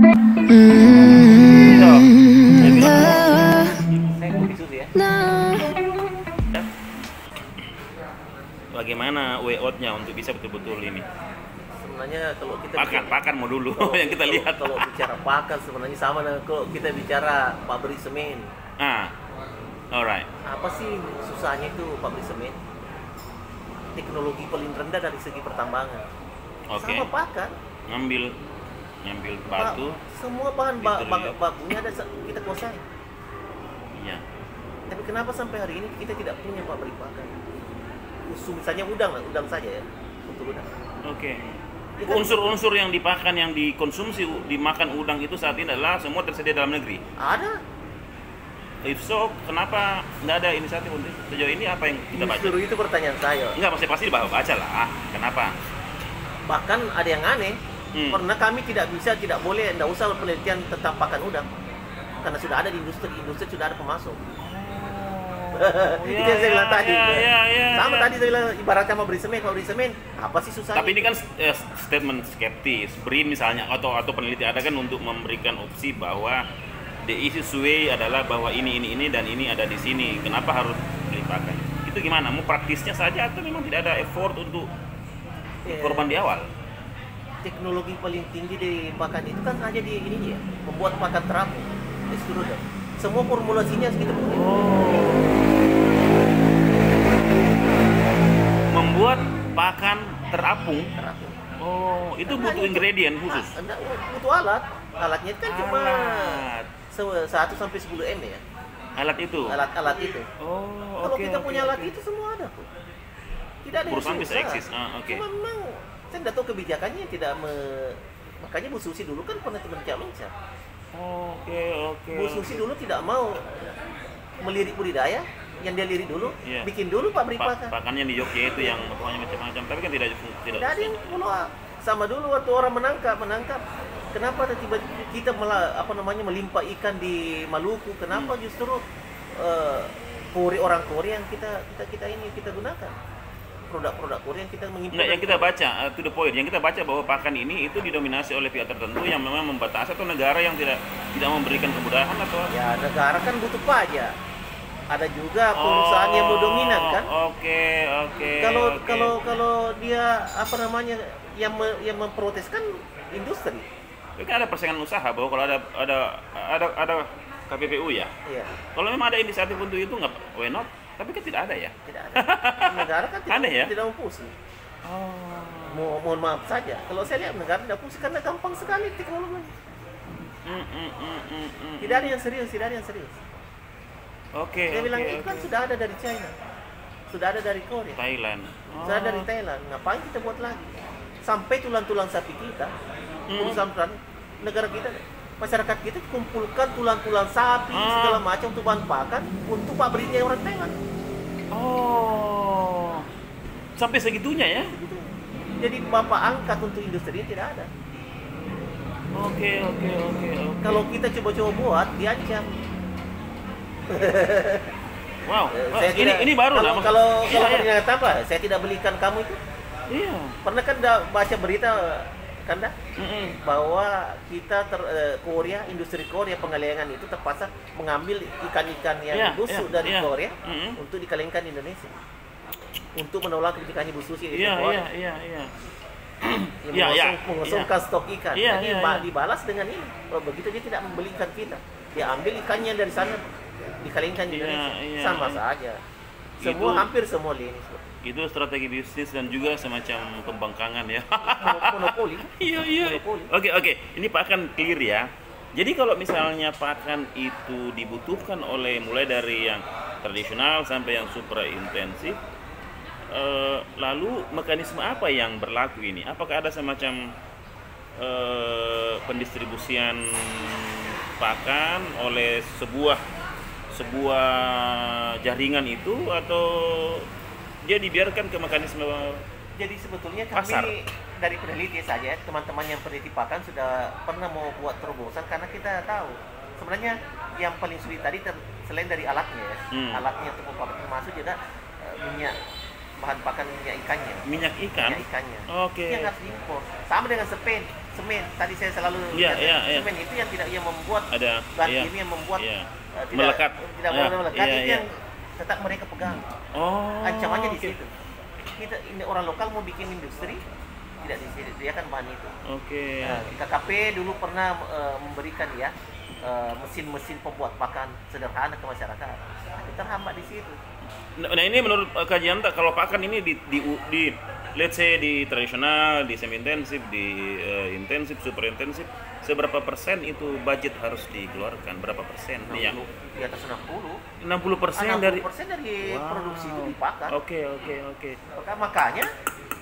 Bagaimana way out-nya untuk bisa betul-betul ini? Sebenarnya kalau kita pakan mau dulu yang kita lihat. Kalau bicara pakan sebenarnya sama dengan kalau kita bicara pabrik semen. Alright. Apa sih susahnya itu pabrik semen? Teknologi paling rendah dari segi pertambangan. Sama pakan. Ngambil batu. Semua bahan bakunya ada kita kuasai. Iya. Tapi kenapa sampai hari ini kita tidak punya pabrik pakan? Misalnya udang saja ya, untuk udang. Oke. Unsur-unsur yang dipakan, yang dikonsumsi, dimakan udang itu saat ini adalah semua tersedia dalam negeri? Ada. If so, kenapa nggak ada inisiatif untuk sejauh ini? Apa yang kita baca? Justru itu pertanyaan saya. Enggak, maksudnya pasti baca lah. Kenapa? Bahkan ada yang aneh, karena kami tidak boleh, tidak usah penelitian tentang pakan udang. Karena sudah ada di industri sudah ada pemasok. Itu yang saya bilang tadi. Sama tadi saya bilang ibaratnya mau beri semen, apa sih susahnya? Tapi ini kan statement skeptis. BRIN misalnya atau peneliti ada kan untuk memberikan opsi bahwa the easiest way adalah bahwa ini dan ini ada di sini. Kenapa harus beli pakan? Itu gimana? Mau praktisnya saja atau memang tidak ada effort untuk korban di awal? Teknologi paling tinggi di pakan itu kan hanya di ini ya, membuat pakan terapung, extruder. Semua formulasinya kita punya. Membuat pakan terapung. Oh, itu butuh ingredient khusus. Butuh alat. Alatnya kan cuma 1 sampai 10 M ya. Alat itu. Alat itu. Kalau kita punya alat itu semua ada kok. Tidak ada perusahaan bisa eksis. Cuma memang saya tidak tahu kebijakannya makanya Bu Susi dulu kan pernah mencak-mencak. Bu Susi dulu tidak mau melirik budidaya, yang dia lirik dulu, bikin dulu pabrik pakan. Pakannya di Jogja itu yang pokoknya macam-macam, tapi kan tidak ada yang sama dulu waktu orang menangkap. Kenapa tiba kita melimpah ikan di Maluku? Kenapa justru orang Korea yang kita gunakan? Produk-produk Korea yang kita mengimpor. Yang kita baca, to the point, yang kita baca bahwa pakan ini itu didominasi oleh pihak tertentu yang memang membatasi, atau negara yang tidak memberikan kemudahan, atau? Ya, negara kan butuh pajak. Ada juga perusahaan yang dominan kan? Kalau dia yang memprotes kan industri. Tapi kan ada persaingan usaha bahwa kalau ada KPPU ya. Iya. Kalau memang ada inisiatif untuk itu nggak, why not? Tapi kan tidak ada ya. Tidak ada. Negara kan tidak mau pusing. Mohon maaf saja. Kalau saya lihat negara tidak pusing karena gampang sekali teknologi. Tidak ada yang serius. Dia bilang itu kan sudah ada dari China, sudah ada dari Korea, Thailand, sudah ada dari Thailand. Ngapain kita buat lagi? Sampai tulang-tulang sapi kita, perusahaan negara kita, masyarakat kita kumpulkan tulang-tulang sapi segala macam untuk bahan pakan untuk pabriknya orang Thailand. Sampai segitunya ya? Jadi bapak angkat untuk industri tidak ada. Oke. Kalau kita coba-coba buat, diancam. Wow. Ini baru lah. Kalau ternyata apa? Saya tidak belikan kamu itu. Iya. Pernah kan baca berita kan bahwa kita industri Korea pengalengan itu terpaksa mengambil ikan-ikan yang busuk dari Korea untuk dikalengkan di Indonesia. Untuk menolak kebijakannya Bu Susi itu. Iya. Mengosongkan stok ikan. Jadi dibalas dengan ini. Begitu dia tidak membeli ikan kita. Dia ambil ikannya dari sana, dikalengkan di Indonesia. Sama saja. Hampir semua lini. Itu strategi bisnis dan juga semacam pembangkangan ya. Monopoli. Iya. Oke. Ini pakan clear ya. Jadi kalau misalnya pakan itu dibutuhkan mulai dari yang tradisional sampai yang super intensif, lalu mekanisme apa yang berlaku ini? Apakah ada semacam pendistribusian pakan oleh sebuah jaringan itu, atau dia dibiarkan ke mekanisme? Jadi sebetulnya pasar? Kami dari peneliti saja, teman-teman yang peneliti pakan sudah pernah mau buat terobosan, karena kita tahu sebenarnya yang paling sulit tadi selain dari alatnya alatnya untuk pabrik, termasuk juga minyak, bahan pakan minyak ikannya. Minyak ikannya. Yang harus diimpor. Sama dengan semen. semen. Tadi saya selalu Iya, iya, iya. semen itu yang membuat Ada bahan iya. kimia yang membuat Iya. tidak Melekat. tidak boleh Ya, melekat, iya, itu iya. yang tetap mereka pegang. Oh. Ancamannya di oke. situ. Kita ini orang lokal mau bikin industri tidak disediakan bahan itu. Oke. Nah, KKP dulu pernah memberikan ya mesin-mesin pembuat pakan sederhana ke masyarakat. Tapi terhambat di situ. Nah ini menurut kajian tak, kalau pakan ini di let's say di tradisional, di semi intensif, di intensif, super intensif, seberapa persen itu budget harus dikeluarkan? Berapa persen? Nih yang Di atas 60. 60% dari 60% dari Wow. produksi itu di pakan. Oke. Makanya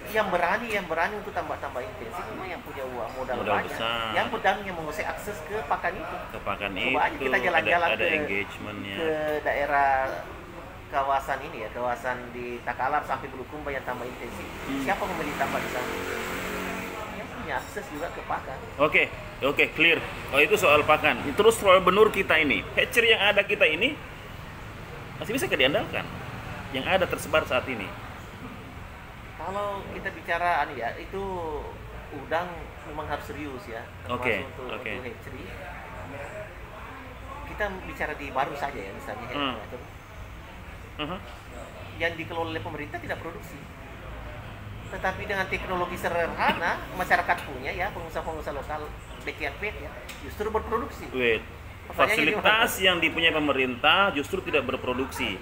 yang berani untuk tambah intensif memang yang punya uang modal banyak. besar. Yang pedang yang menguasai akses ke pakan itu. Ke pakan Coba aja itu kita jalan-jalan ada ke engagementnya. ke daerah kawasan ini ya, kawasan di Takalar sampai Bulukumba yang tambah intensif. Siapa membeli tambah di sana? Yang punya akses juga ke pakan. Oke, clear. Oh itu soal pakan. Terus soal benur kita ini, hatchery yang ada kita ini masih bisa diandalkan. Yang ada tersebar saat ini. Kalau kita bicara ya, itu udang memang harus serius ya. Oke, Termasuk oke. untuk hatchery. Kita bicara di Baru saja ya, misalnya hatchery. Yang dikelola oleh pemerintah tidak produksi. Tetapi dengan teknologi sederhana, masyarakat punya ya, pengusaha-pengusaha lokal backyard pet ya, justru berproduksi. Wait, fasilitas yang dipunyai pemerintah justru tidak berproduksi.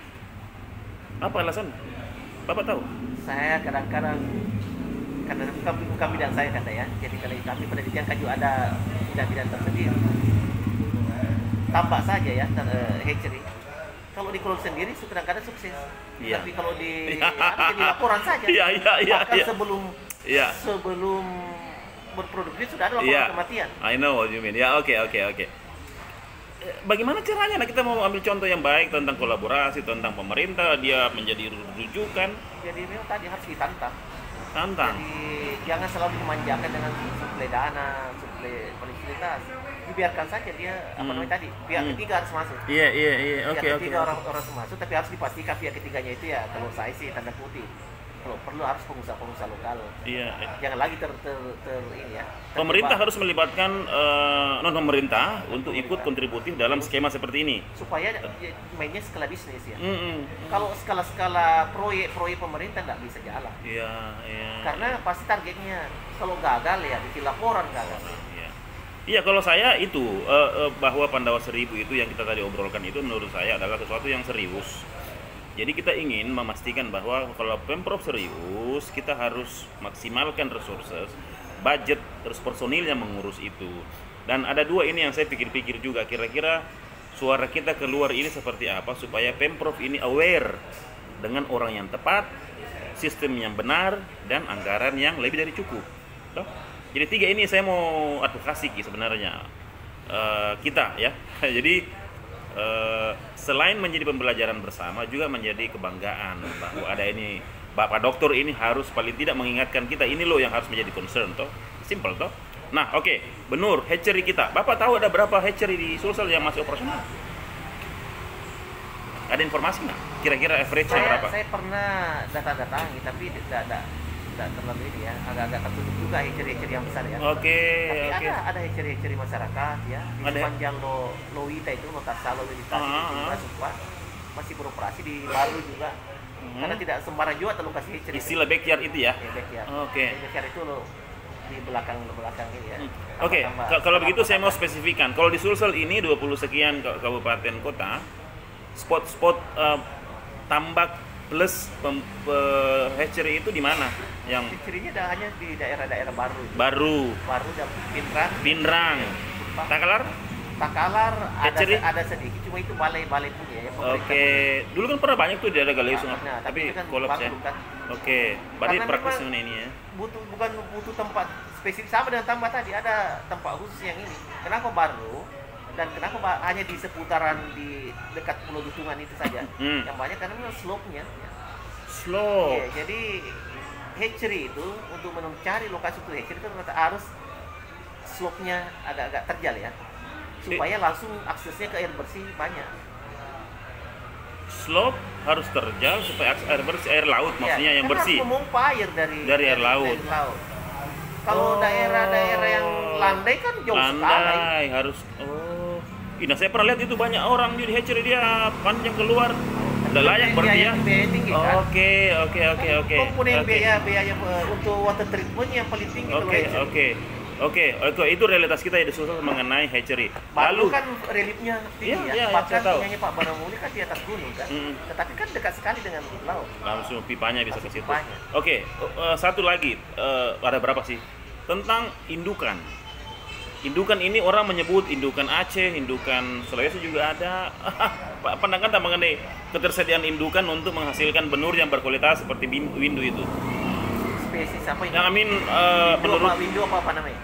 Apa alasan? Bapak tahu? Saya kadang-kadang karena bukan bidang saya kata ya, jadi kalau kami penelitian kan juga ada bidang-bidang tersendiri. Tambak saja ya, hatchery. Kalau dikelola sendiri kadang-kadang sukses. Iya. Tapi kalau di jadi laporan saja. Iya. Bahkan Iya. sebelum berproduksi sudah ada laporan kematian. I know what you mean. Ya, oke. Bagaimana caranya? Nah, kita mau ambil contoh yang baik tentang kolaborasi, tentang pemerintah, dia menjadi rujukan. Jadi memang tadi harus ditantang. Tantang. Jadi jangan selalu dimanjakan dengan suplai dana, suplai fasilitas. Dibiarkan saja dia apa namanya tadi, pihak ketiga harus masuk. Iya. Pihak Oke. ketiga orang harus masuk, tapi harus dipastikan pihak ketiganya itu ya kalau saya sih tanda kutip. Kalau perlu harus pengusaha-pengusaha lokal. Iya. Jangan lagi ini ya. Pemerintah harus melibatkan non pemerintah untuk ikut kontributif dalam skema seperti ini. Supaya mainnya skala bisnis ya. Mm-mm. Kalau skala proyek pemerintah nggak bisa jalan. Iya. Karena pasti targetnya kalau gagal ya bikin laporan gagal. Iya, kalau saya itu bahwa Pandawa 1000 itu yang kita tadi obrolkan itu menurut saya adalah sesuatu yang serius. Jadi kita ingin memastikan bahwa kalau Pemprov serius, kita harus maksimalkan resources, budget, terus personil yang mengurus itu. Dan ada dua ini yang saya pikir-pikir juga, kira-kira suara kita keluar ini seperti apa supaya Pemprov ini aware dengan orang yang tepat, sistem yang benar, dan anggaran yang lebih dari cukup. Toh? Jadi tiga ini saya mau advokasi sebenarnya kita ya. Jadi selain menjadi pembelajaran bersama juga menjadi kebanggaan bahwa ada ini Bapak Dokter ini harus paling tidak mengingatkan kita ini loh yang harus menjadi concern toh. Simple toh. Nah, oke. Benur hatchery kita. Bapak tahu ada berapa hatchery di Sulsel yang masih operasional? Ada informasi nggak? Kira-kira average-nya berapa? Saya pernah data-datangi tapi tidak terlalu ini ya, agak tertutup juga hatchery yang besar ya. Oke. Tapi ada hatchery masyarakat ya di sepanjang Lowita itu, Notasalo Lowita masih beroperasi di Baru juga. Karena tidak sembarang juga terlokasi hatchery. Istilah backyard itu ya? Backyard. Oke. Backyard itu di belakang ini ya. Oke, kalau begitu saya mau spesifikan. Kalau di Sulsel ini 20 sekian kabupaten kota, spot-spot tambak plus hatchery itu di mana? Yang hatchery-nya hanya di daerah-daerah Baru dan Pinrang. Takalar ada sedikit, cuma itu balai punya ya. Oke. Dulu kan pernah banyak tuh di daerah Galeu Sungai. Nah, tapi kan kolaps ya. Kan. Oke. Berarti praktisnya ini ya. Bukan butuh tempat spesifik sama dengan tambah tadi, ada tempat khusus yang ini. Kenapa Baru? Dan kenapa hanya di seputaran di dekat Pulau Dutungan itu saja? Yang banyak karena memang slope-nya. Slope. Ya, jadi hatchery itu untuk mencari lokasi untuk hatchery itu harus slope-nya agak-agak terjal ya. Supaya langsung aksesnya ke air bersih banyak. Slope harus terjal supaya air bersih, air laut maksudnya yang bersih. Harus memompa air dari air laut. Kalau daerah-daerah yang landai kan jauh sekali. Landai harus. Nah saya pernah lihat itu banyak orang di hatchery dia panjang keluar. Udah layak berarti ya. Biaya tinggi kan. Oke. Komponen biaya untuk water treatment yang paling tinggi kalau hatchery. Oke, itu realitas kita ya susah mengenai hatchery. Lalu kan reliefnya tinggi ya, bahkan tahu. punyanya Pak Baramuli kan di atas gunung kan. Tetapi kan dekat sekali dengan laut. Langsung pipanya bisa ke situ. Pipanya. Oke, satu lagi, ada berapa sih? Tentang indukan. Indukan ini orang menyebut indukan Aceh, indukan Sulawesi juga ada. Pandangan tak mengenai ketersediaan indukan untuk menghasilkan benur yang berkualitas seperti windu itu. Spesies apa ini? Yang menurut windu apa namanya?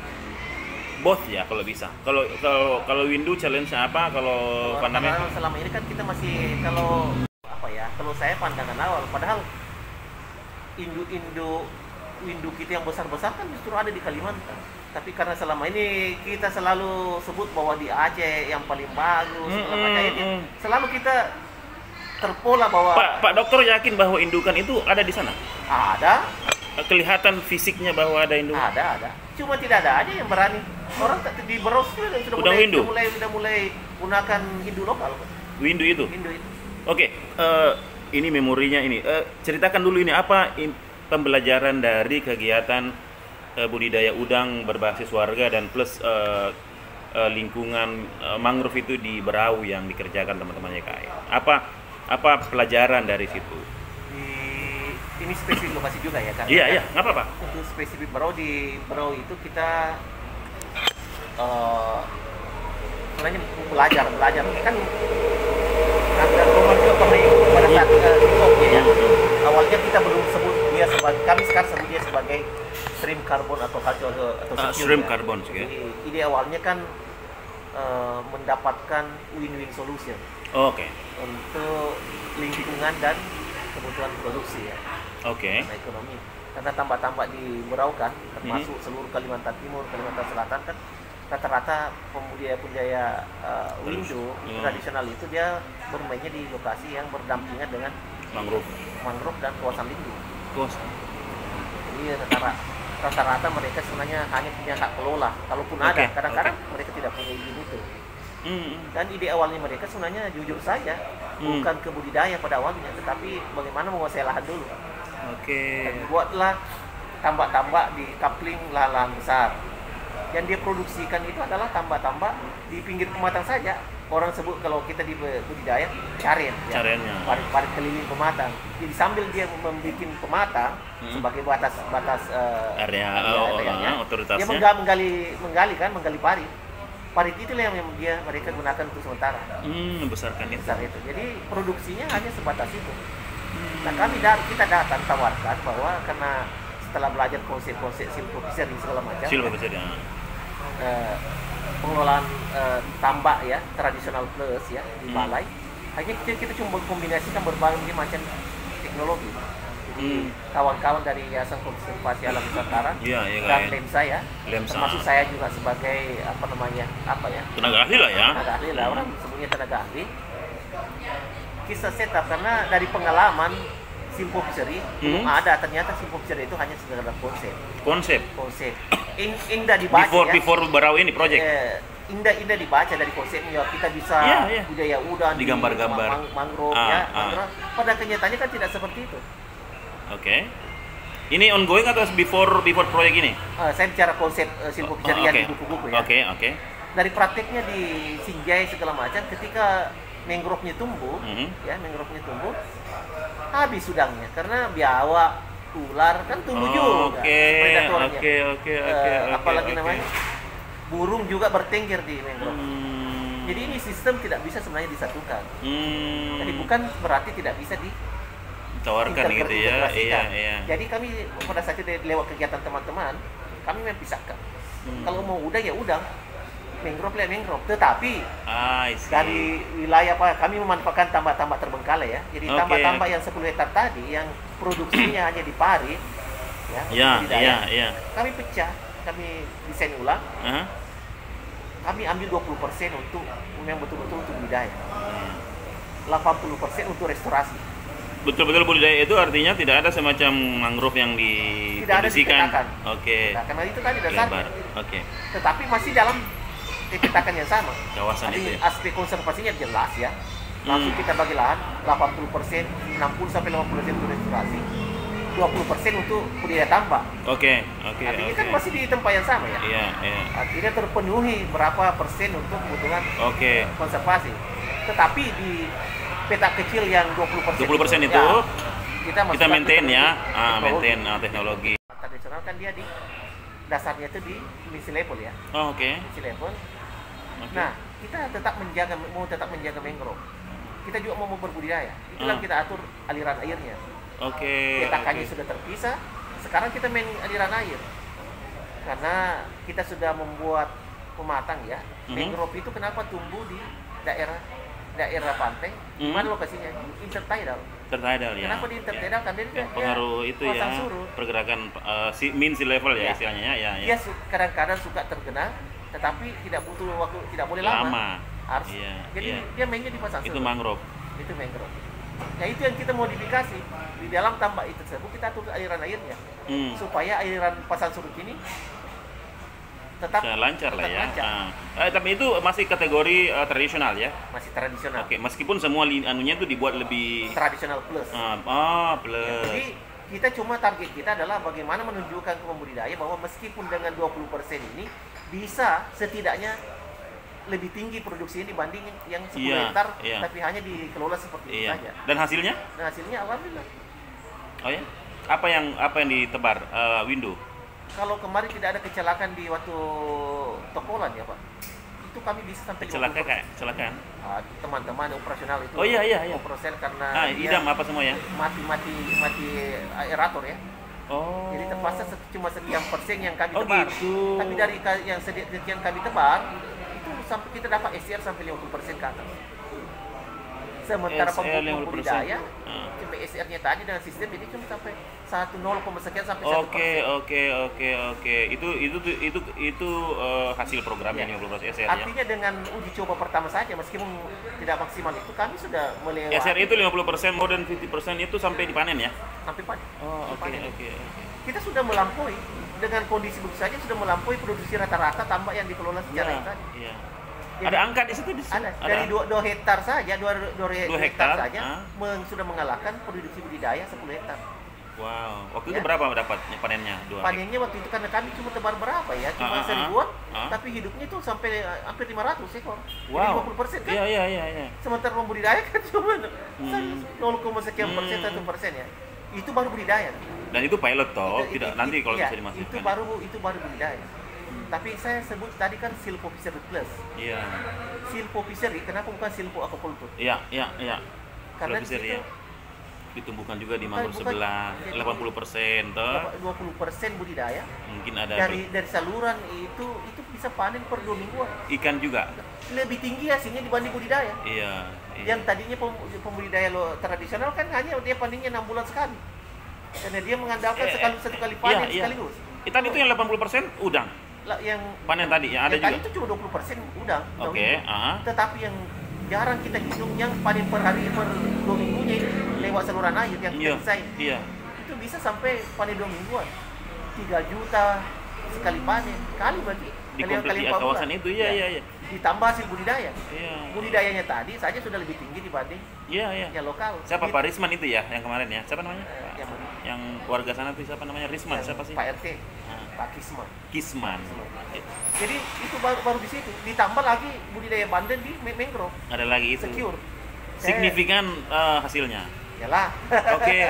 Both ya kalau bisa. Kalau windu challenge-nya apa? Kalau apa namanya? Selama ini kan kita masih kalau saya pandangan awal, padahal windu kita yang besar-besar kan justru ada di Kalimantan. Tapi karena selama ini kita selalu sebut bahwa di Aceh yang paling bagus, selalu kita terpola bahwa Pak Dokter yakin bahwa indukan itu ada di sana? Ada. Kelihatan fisiknya bahwa ada indukan? Ada. Cuma tidak ada aja yang berani. Orang di Beros sudah mulai gunakan hindu lokal. Windu itu? Windu itu. Oke, ini memorinya ini. Ceritakan dulu ini apa pembelajaran dari kegiatan budidaya udang berbasis warga dan plus lingkungan mangrove itu di Berau yang dikerjakan teman-teman YKI. Apa pelajaran dari situ? Ini spesifik lokasi juga ya kan? Iya, nggak apa-apa. Untuk spesifik di Berau itu kita sebenarnya belajar kan ada rumah juga pernah ikut pada saat ya. Awalnya kita belum sebut dia sebagai, kami sekarang sebut dia sebagai shrimp carbon atau shrimp carbon sih. Jadi ide awalnya kan mendapatkan win-win solution. Oke. Untuk lingkungan dan kebutuhan produksi ya. Oke. Nah, ekonomi. Karena tambak-tambak di Berau kan, termasuk seluruh Kalimantan Timur, Kalimantan Selatan kan, rata-rata pembudidaya windu tradisional itu dia bermainnya di lokasi yang berdampingan dengan mangrove dan kawasan lindung. Jadi rata-rata mereka sebenarnya hanya punya hak kelola. Kalaupun ada, kadang-kadang mereka tidak punya izin itu. Dan ide awalnya mereka sebenarnya jujur saja bukan kebudidaya pada awalnya, tetapi bagaimana menguasai lahan dulu. Dan buatlah tambak-tambak di coupling lahan besar. Yang dia produksikan itu adalah tambak-tambak di pinggir pematang saja. Orang sebut kalau kita di budidaya caren, parit keliling pematang. Jadi sambil dia membuat pematang sebagai batas areanya, otoritasnya, dia menggali parit. Parit itulah yang mereka gunakan untuk sementara. Membesarkan itu. Jadi produksinya hanya sebatas itu. Nah kita datang tawarkan bahwa karena setelah belajar konsep-konsep silvophysary segala macam. Pengelolaan tambak ya tradisional plus ya di Balai, hanya kita cuma kombinasikan berbagai macam teknologi. Jadi kawan-kawan dari Yayasan Konservasi Alam Nusantara dan Lemsa termasuk saya juga sebagai tenaga ahli lah orang sebutnya tenaga ahli. Kita setup karena dari pengalaman silvophysary belum ada, ternyata silvophysary itu hanya sekedar konsep. Indah dibaca before Berau ini project. Indah dibaca dari konsepnya, kita bisa budaya udang di gambar-gambar mangrove pada kenyataannya kan tidak seperti itu. Oke. Ini ongoing atau before project ini? Saya bicara konsep silvophysary yang di buku-buku ya. Oke. Dari prakteknya di Sinjai segala macam, ketika mangrove-nya tumbuh, habis udangnya karena biawak, ular kan tumbuh juga predatornya. Apalagi namanya burung juga bertengger di mangrove. Jadi ini sistem tidak bisa sebenarnya disatukan. Jadi bukan berarti tidak bisa ditawarkan gitu ya. Iya. Jadi kami pada saat itu lewat kegiatan teman-teman, kami memisahkan. Kalau mau udang ya udang, mangrove. Tetapi dari wilayah kami memanfaatkan tambak-tambak terbengkalai ya. Jadi tambak-tambak yang 10 hektar tadi yang produksinya hanya di parit kami pecah, kami desain ulang. Kami ambil 20% untuk yang betul-betul untuk budidaya. 80% untuk restorasi. betul-betul budidaya itu artinya tidak ada semacam mangrove yang Tidak ada dikondisikan. dipetakan. Oke. Nah, karena itu tadi dasarnya. Lebar. Oke. Tetapi masih dalam petakan yang sama. Kawasan Jadi itu ya. aspek konservasinya jelas ya. Langsung kita bagi lahan 80%, 60 sampai 50% untuk restorasi, 20% untuk budidaya tambak. Oke. Artinya kan masih di tempat yang sama ya. Iya. Artinya terpenuhi berapa persen untuk kebutuhan Oke. konservasi. Tetapi di peta kecil yang 20% 20% itu ya, kita maintain ya. teknologi. Maintain tradisional. Tradisional kan dia di dasarnya itu di misi level ya. Oh, oke. Misi level. Oke. Nah, kita mau tetap menjaga mangrove. Kita juga mau berbudidaya. Itulah kita atur aliran airnya. Oke. Petakannya sudah terpisah. Sekarang kita main aliran air. Karena kita sudah membuat pematang ya. Mangrove itu kenapa tumbuh di daerah pantai? Mana lokasinya? Intertidal. Intertidal ya. Kenapa di intertidal? Karena dia pengaruh itu ya. surut. Pergerakan mean sea level ya, Ya. istilahnya ya. Dia kadang-kadang suka tergenang, tetapi tidak butuh waktu, tidak boleh lama. Harus. Jadi dia mainnya di pasang surut. Itu mangrove. Itu mangrove. Nah, itu yang kita modifikasi di dalam tambak itu tersebut, kita atur aliran airnya supaya aliran pasang surut ini tetap lancar lah ya. Lancar. Tapi itu masih kategori tradisional ya. Masih tradisional. Oke, meskipun semua anunya itu dibuat lebih Tradisional plus. Plus. Jadi kita cuma target kita adalah bagaimana menunjukkan ke pembudidaya bahwa meskipun dengan 20% ini bisa setidaknya lebih tinggi produksinya dibanding yang 10 hektar tapi hanya dikelola seperti itu saja. Dan hasilnya? Dan hasilnya alhamdulillah. Oh ya? Apa yang ditebar window? Kalau kemarin tidak ada kecelakaan di waktu Tokolan ya Pak, itu kami bisa sampai 50%. Kecelakaan? Teman-teman operasional itu. Oh iya. Operasional karena idam apa semua ya? mati aerator ya. Oh. Jadi terpaksa cuma sekian persen yang kami tebar. Gitu. Tapi dari yang sekian kami tebar itu sampai kita dapat SCR sampai 50% ke atas. Sementara pembudidaya cuma SR-nya tadi dengan sistem ini cuma sampai 1,0 sekian sampai 1%. Oke. Itu hasil programnya 50% SR ya. Artinya dengan uji coba pertama saja meskipun tidak maksimal itu kami sudah melewati. SR itu 50%, more than 50% itu sampai dipanen ya? Sampai panen. Oh, oke. Kita sudah melampaui dengan kondisi begitu saja sudah melampaui produksi rata-rata tambak yang dikelola secara tadi. Iya. Ada angka di situ? Ada. Dari 2 hektar saja, 2 hektar saja sudah mengalahkan produksi budidaya 10 hektar. Wow. Waktu itu berapa dapatnya panennya? Panennya waktu itu karena kami cuma tebar berapa ya? Cuma 1000-an, tapi hidupnya itu sampai hampir 500 ekor. Wow. Jadi 20% kan? Iya. Sementara membudidaya kan cuma 0, sekian persen, 1% ya. Itu baru budidaya. Dan itu pilot toh, tidak nanti kalau bisa dimasukkan. Itu baru budidaya. Tapi saya sebut tadi kan silvophysaria plus. Iya. Silvophysaria, kenapa bukan silvo aquaculture? Iya. Karena di situ ditumbuhkan juga di mangrove sebelah 80% toh. 20% budidaya. Mungkin ada dari saluran itu bisa panen per 2 mingguan. Ikan juga. Lebih tinggi hasilnya dibanding budidaya. Iya. Yang tadinya pembudidaya tradisional kan hanya dia panennya 6 bulan sekali. Karena dia mengandalkan satu kali panen sekaligus. Tadi itu yang 80% udang. Yang panen tadi ya ada juga. Tadi itu cuma 20% udang. Oke. Tetapi yang jarang kita hitung yang panen per hari per 2 minggunya ini lewat saluran air yang kita desain. Iya. Itu bisa sampai panen 2 mingguan. 3 juta sekali panen. Kali berarti di kawasan itu iya. Ditambah hasil budidaya. Iya. Budidayanya tadi saja sudah lebih tinggi dibanding yang lokal. Siapa Pak Risman itu ya yang kemarin ya? Siapa namanya? Yang warga sana itu siapa namanya? Risman siapa sih? Pak RT. Pak Kisman. Jadi itu baru di situ. Ditambah lagi budidaya bandeng di mangrove. Ada lagi itu. Secure. Signifikan hasilnya. Yalah. Oke.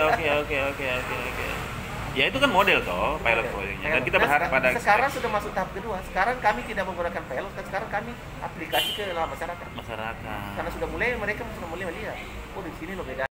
Ya itu kan model toh pilot projectnya. Dan kita berharap pada sekarang sudah masuk tahap kedua. Sekarang kami tidak menggunakan pilot, sekarang kami aplikasi ke masyarakat. Karena Karena mereka sudah mulai melihat. Oh di sini loh beda.